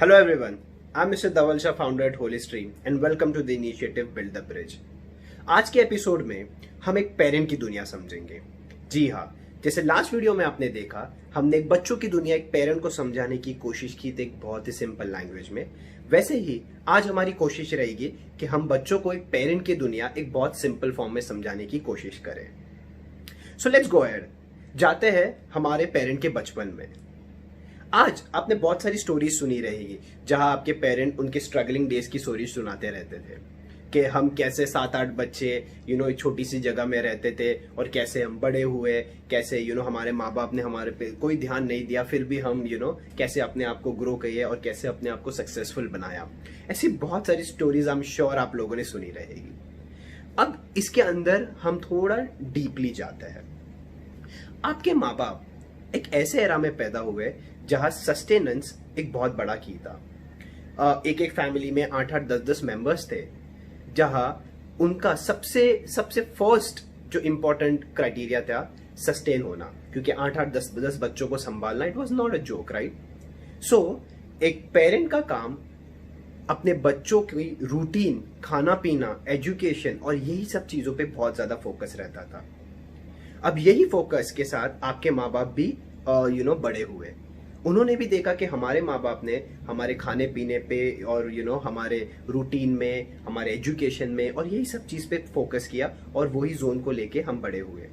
Hello everyone, I'm Mr. Dhaval Shah, founder at Holy Stream, and welcome to the initiative Build the Bridge. आज के episode में हम एक parent की दुनिया समझेंगे। जी हाँ, जैसे लास्ट वीडियो में आपने देखा, हमने एक बच्चों की दुनिया एक पेरेंट को समझाने की कोशिश की थी एक बहुत ही सिंपल लैंग्वेज में। वैसे ही आज हमारी कोशिश रहेगी कि हम बच्चों को एक पेरेंट की दुनिया एक बहुत सिंपल फॉर्म में समझाने की कोशिश करें। सो लेट्स गो अहेड, जाते हैं हमारे पेरेंट के बचपन में। आज आपने बहुत सारी स्टोरीज सुनी रहेगी जहां आपके पेरेंट उनके स्ट्रगलिंग डेज की स्टोरीज सुनाते रहते थे कि हम कैसे 7-8 बच्चे एक छोटी सी जगह में रहते थे और कैसे हम बड़े हुए, कैसे हमारे माँ बाप ने हमारे पे कोई ध्यान नहीं दिया, फिर भी हम कैसे अपने आप को ग्रो किए और कैसे अपने आप को सक्सेसफुल बनाया। ऐसी बहुत सारी स्टोरीज आई एम श्योर आप लोगों ने सुनी रहेगी। अब इसके अंदर हम थोड़ा डीपली जाते हैं। आपके माँ बाप एक ऐसे एरा में पैदा हुए जहां सस्टेनेंस एक बहुत बड़ा की था। एक एक फैमिली में 8-8, 10-10 मेंबर्स थे, जहां उनका सबसे फर्स्ट जो इंपॉर्टेंट क्राइटेरिया था सस्टेन होना, क्योंकि 8-8, 10-10 बच्चों को संभालना it was not a joke, right? So एक पेरेंट का काम अपने बच्चों की रूटीन, खाना पीना, एजुकेशन और यही सब चीजों पे बहुत ज्यादा फोकस रहता था। अब यही फोकस के साथ आपके माँ बाप भी बड़े हुए। उन्होंने भी देखा कि हमारे माँ बाप ने हमारे खाने पीने पे और हमारे रूटीन में, हमारे एजुकेशन में और यही सब चीज पे फोकस किया और वही जोन को लेके हम बड़े हुए।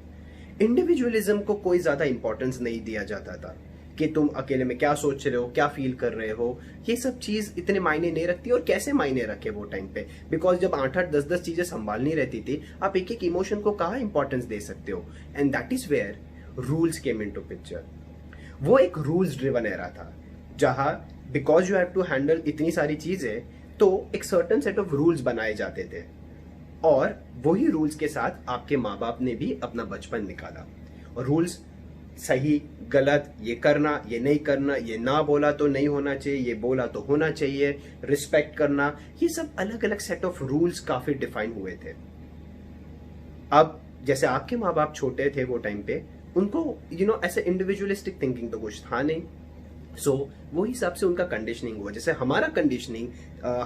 इंडिविजुअलिज्म को कोई ज्यादा इंपॉर्टेंस नहीं दिया जाता था कि तुम अकेले में क्या सोच रहे हो, क्या फील कर रहे हो, ये सब चीज इतने मायने नहीं रखती। और कैसे मायने रखे वो टाइम पे, बिकॉज जब 8-8, 10-10 चीजें संभालनी रहती थी, आप एक एक इमोशन को कहाँ इंपॉर्टेंस दे सकते हो। And that is where rules came into picture. वो एक रूल्स ड्रिवन एरा था जहां because you have to handle इतनी सारी चीजें, तो एक सर्टेन सेट ऑफ रूल्स बनाए जाते थे और वही रूल्स के साथ आपके माँ बाप ने भी अपना बचपन निकाला। और रूल्स सही गलत, ये करना, ये नहीं करना, ये ना बोला तो नहीं होना चाहिए, ये बोला तो होना चाहिए, रिस्पेक्ट करना, ये सब अलग अलग सेट ऑफ रूल्स काफी डिफाइन हुए थे। अब जैसे आपके माँ बाप छोटे थे वो टाइम पे, उनको ऐसे इंडिविजुअलिस्टिक थिंकिंग तो कुछ था नहीं। सो वो हिसाब से उनका कंडीशनिंग हुआ। जैसे हमारा कंडीशनिंग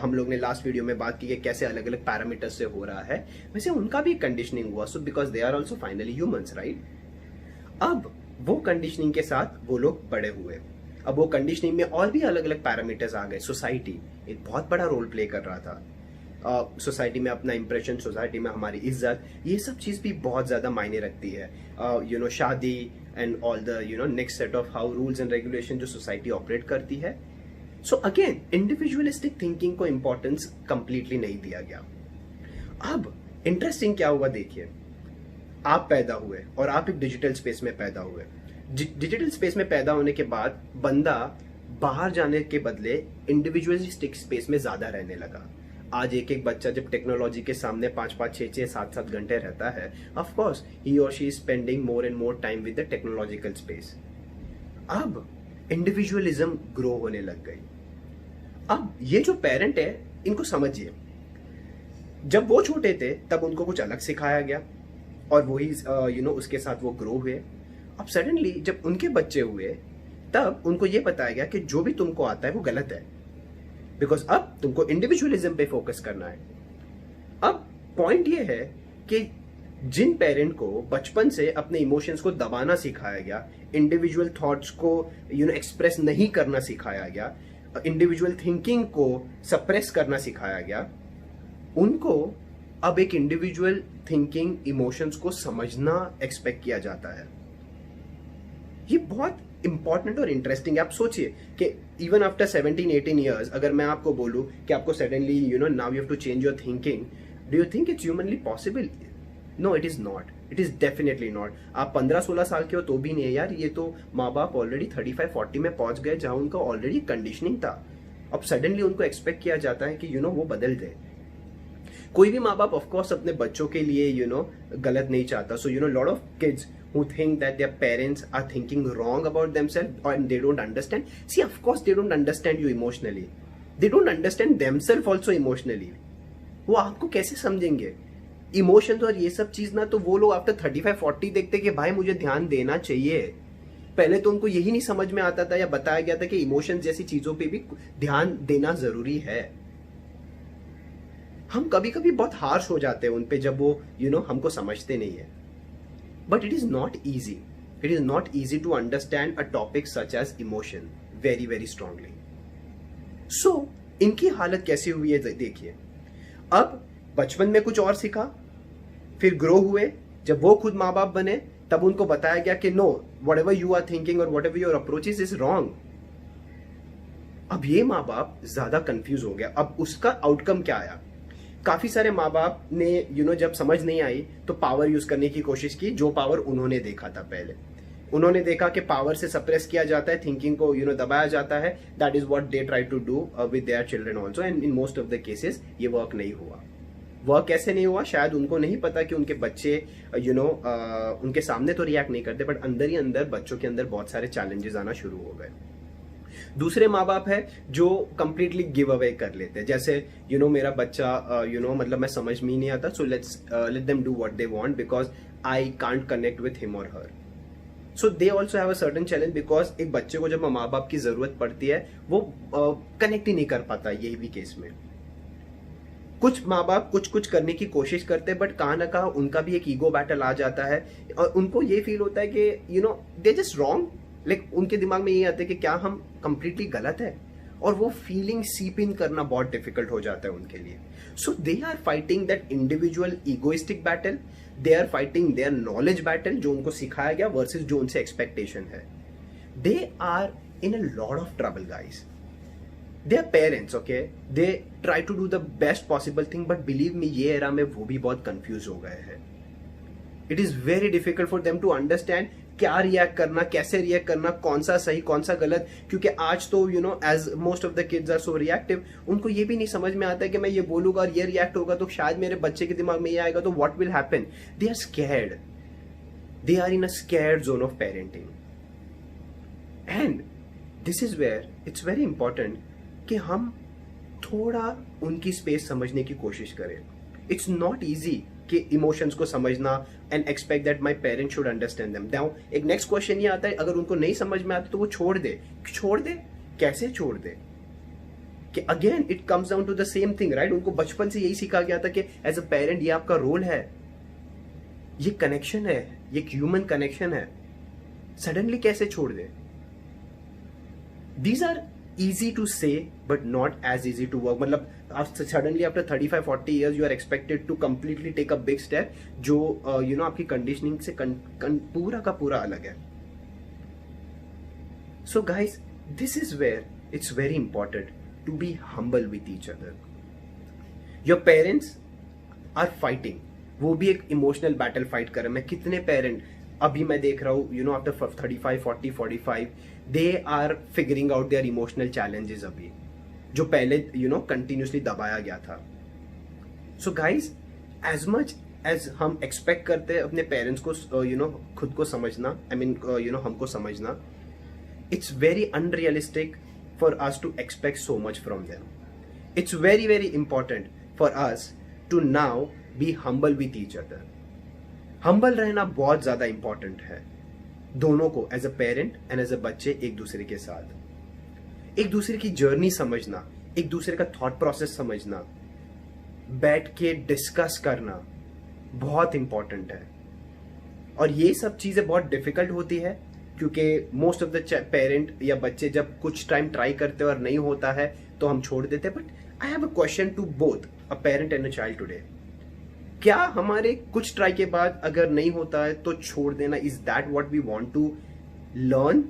हम लोग ने लास्ट वीडियो में बात की कि कैसे अलग अलग पैरामीटर्स से हो रहा है, वैसे उनका भी कंडीशनिंग हुआ। So because they are also finally humans, right? अब वो कंडीशनिंग के साथ वो लोग बड़े हुए। अब वो कंडीशनिंग में और भी अलग अलग पैरामीटर्स आ गए। सोसाइटी एक बहुत बड़ा रोल प्ले कर रहा था। सोसाइटी में अपना इंप्रेशन, सोसाइटी में हमारी इज्जत, ये सब चीज भी बहुत ज्यादा मायने रखती है। शादी and all the next set of how rules and regulation जो सोसाइटी ऑपरेट करती है। सो अगेन इंडिविजुअलिस्टिक थिंकिंग को इंपॉर्टेंस कंप्लीटली नहीं दिया गया। अब इंटरेस्टिंग क्या हुआ देखिए, आप पैदा हुए और आप एक डिजिटल स्पेस में पैदा हुए। डिजिटल स्पेस में पैदा होने के बाद बंदा बाहर जाने के बदले इंडिविजुअलिस्टिक स्पेस में ज्यादा रहने लगा। आज एक एक बच्चा जब टेक्नोलॉजी के सामने 5-5, 6-6, 7-7 घंटे रहता है, ऑफ कोर्स ही और she is spending more and more time with the technological space. अब इंडिविजुअलिज्म ग्रो होने लग गई। अब ये जो पेरेंट है, इनको समझिए, जब वो छोटे थे तब उनको कुछ अलग सिखाया गया और वही उसके साथ वो ग्रो हुए। अब सडनली जब उनके बच्चे हुए तब उनको ये बताया गया कि जो भी तुमको आता है वो गलत है, बिकॉज अब तुमको इंडिविजुअलिज्म पे फोकस करना है। अब पॉइंट ये है कि जिन पेरेंट को बचपन से अपने इमोशंस को दबाना सिखाया गया, इंडिविजुअल थॉट्स को एक्सप्रेस नहीं करना सिखाया गया, इंडिविजुअल थिंकिंग को सप्रेस करना सिखाया गया, उनको अब एक इंडिविजुअल थिंकिंग, इमोशंस को समझना एक्सपेक्ट किया जाता है। ये बहुत इंपॉर्टेंट और इंटरेस्टिंग है। आप सोचिए कि इवन आफ्टर 17-18 ईयर्स अगर मैं आपको बोलूं कि आपको suddenly now you have to change your thinking, do you think it's humanly possible? No, it is not, it is definitely not. आप 15-16 साल के हो तो भी नहीं है यार। ये तो माँ बाप ऑलरेडी 35-40 में पहुंच गए जहां उनका ऑलरेडी कंडीशनिंग था। अब सडनली उनको एक्सपेक्ट किया जाता है कि वो बदल दे। कोई भी माँ बाप ऑफकोर्स अपने बच्चों के लिए गलत नहीं चाहता। So lot of kids who think that their parents are thinking wrong about themselves and they don't understand. See, of course they don't understand you emotionally. They don't understand themselves also emotionally. वो आपको कैसे समझेंगे? Emotions और ये सब चीज ना तो वो लोग आफ्टर 35-40 देखते कि भाई मुझे ध्यान देना चाहिए। पहले तो उनको यही नहीं समझ में आता था या बताया गया था कि इमोशंस जैसी चीजों पे भी ध्यान देना जरूरी है। हम कभी कभी बहुत हार्श हो जाते हैं उन पे जब वो हमको समझते नहीं है। But it is not easy, it is not easy to understand a topic such as emotion very very strongly. So इनकी हालत कैसी हुई है देखिए। अब बचपन में कुछ और सीखा, फिर ग्रो हुए, जब वो खुद माँ बाप बने तब उनको बताया गया कि no, whatever you are thinking और whatever your approach is wrong. अब ये माँ बाप ज्यादा कंफ्यूज हो गया। अब उसका आउटकम क्या आया? काफी सारे माँ बाप ने जब समझ नहीं आई तो पावर यूज करने की कोशिश की, जो पावर उन्होंने देखा था पहले। उन्होंने देखा कि पावर से सप्रेस किया जाता है, थिंकिंग को दबाया जाता है। That is what they try to do with their children also, and in most of the cases ये वर्क नहीं हुआ। वर्क कैसे नहीं हुआ? शायद उनको नहीं पता कि उनके बच्चे उनके सामने तो रिएक्ट नहीं करते, बट अंदर ही अंदर बच्चों के अंदर बहुत सारे चैलेंजेस आना शुरू हो गए। दूसरे माँ बाप है जो कंप्लीटली गिव अवे कर लेते हैं, जैसे मेरा बच्चा मतलब मैं समझ में ही नहीं आता, so let them do what they want because I can't connect with him और her. So they also have a certain challenge because एक बच्चे को जब माँ बाप की जरूरत पड़ती है वो कनेक्ट ही नहीं कर पाता। यही भी केस में कुछ माँ बाप कुछ करने की कोशिश करते हैं, बट कहाँ ना कहाँ उनका भी एक ईगो बैटल आ जाता है और उनको ये फील होता है कि दे जस्ट रॉन्ग। लाइक उनके दिमाग में ये आता है कि क्या हम कंप्लीटली गलत है, और वो फीलिंग सीप इन करना बहुत डिफिकल्ट हो जाता है उनके लिए। So they are fighting that individual egoistic battle, they are fighting their knowledge battle, जो उनको सिखाया गया वर्सेस जो उनसे एक्सपेक्टेशन है। They are in a lot of trouble guys. They are parents, okay? They try to do the best possible thing, but believe me, ये era में वो भी बहुत confused हो गए हैं। It is very difficult for them to understand क्या react करना, कैसे रिएक्ट करना, कौन सा सही कौन सा गलत, क्योंकि आज तो as most of the kids are so reactive, उनको ये भी नहीं समझ में आता है कि मैं ये बोलूंगा और ये रिएक्ट होगा तो शायद मेरे बच्चे के दिमाग में ये आएगा तो what will happen? They are scared. They are in a scared zone of parenting. And this is where it's very important कि हम थोड़ा उनकी स्पेस समझने की कोशिश करें। इट्स नॉट ईजी कि इमोशंस को समझना and expect that my parents should understand them. Now एक नेक्स्ट क्वेश्चन ये आता है, अगर उनको नहीं समझ में आता तो वो छोड़ दे। कैसे छोड़ दे? कि again it comes down to the same thing, right? उनको बचपन से यही सिखा गया था कि एज अ पेरेंट ये आपका रोल है, ये कनेक्शन है, ये ह्यूमन कनेक्शन है। सडनली कैसे छोड़ दे? These are easy to say but not as easy to work। मतलब suddenly after 35-40 years you are expected to completely take a big step, जो आपकी कंडीशनिंग से पूरा का पूरा अलग है। So guys, this is where it's very important to be humble with each other। Your parents are fighting, वो भी एक इमोशनल बैटल फाइट कर रहे हैं। मैं कितने पेरेंट अभी मैं देख रहा हूँ after 35, 40, 45 they are figuring out their emotional challenges अभी, जो पहले कंटिन्यूसली दबाया गया था। So guys, as much as हम एक्सपेक्ट करते हैं अपने पेरेंट्स को खुद को समझना, आई मीन हमको समझना, it's very unrealistic for us to expect so much from them. It's very very important for us to now be humble with each other. Humble रहना बहुत ज्यादा इंपॉर्टेंट है दोनों को, as a parent and as a बच्चे, एक दूसरे के साथ एक दूसरे की जर्नी समझना, एक दूसरे का थॉट प्रोसेस समझना, बैठ के डिस्कस करना बहुत इंपॉर्टेंट है। और ये सब चीजें बहुत डिफिकल्ट होती है क्योंकि मोस्ट ऑफ द पेरेंट या बच्चे जब कुछ टाइम ट्राई करते हैं और नहीं होता है तो हम छोड़ देते हैं। But I have a question to both a parent and a child today. क्या हमारे कुछ ट्राई के बाद अगर नहीं होता है तो छोड़ देना, is that what we want to learn?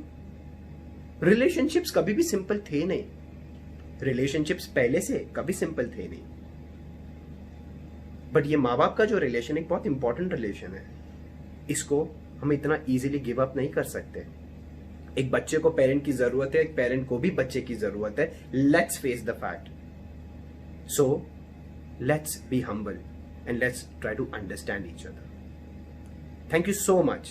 Relationships कभी भी सिंपल थे नहीं, रिलेशनशिप्स पहले से कभी सिंपल थे नहीं, बट ये माँ बाप का जो रिलेशन एक बहुत इंपॉर्टेंट रिलेशन है, इसको हम इतना इजीली गिव अप नहीं कर सकते। एक बच्चे को पेरेंट की जरूरत है, एक पेरेंट को भी बच्चे की जरूरत है। Let's face the fact. So let's be humble and let's try to understand each other. Thank you so much.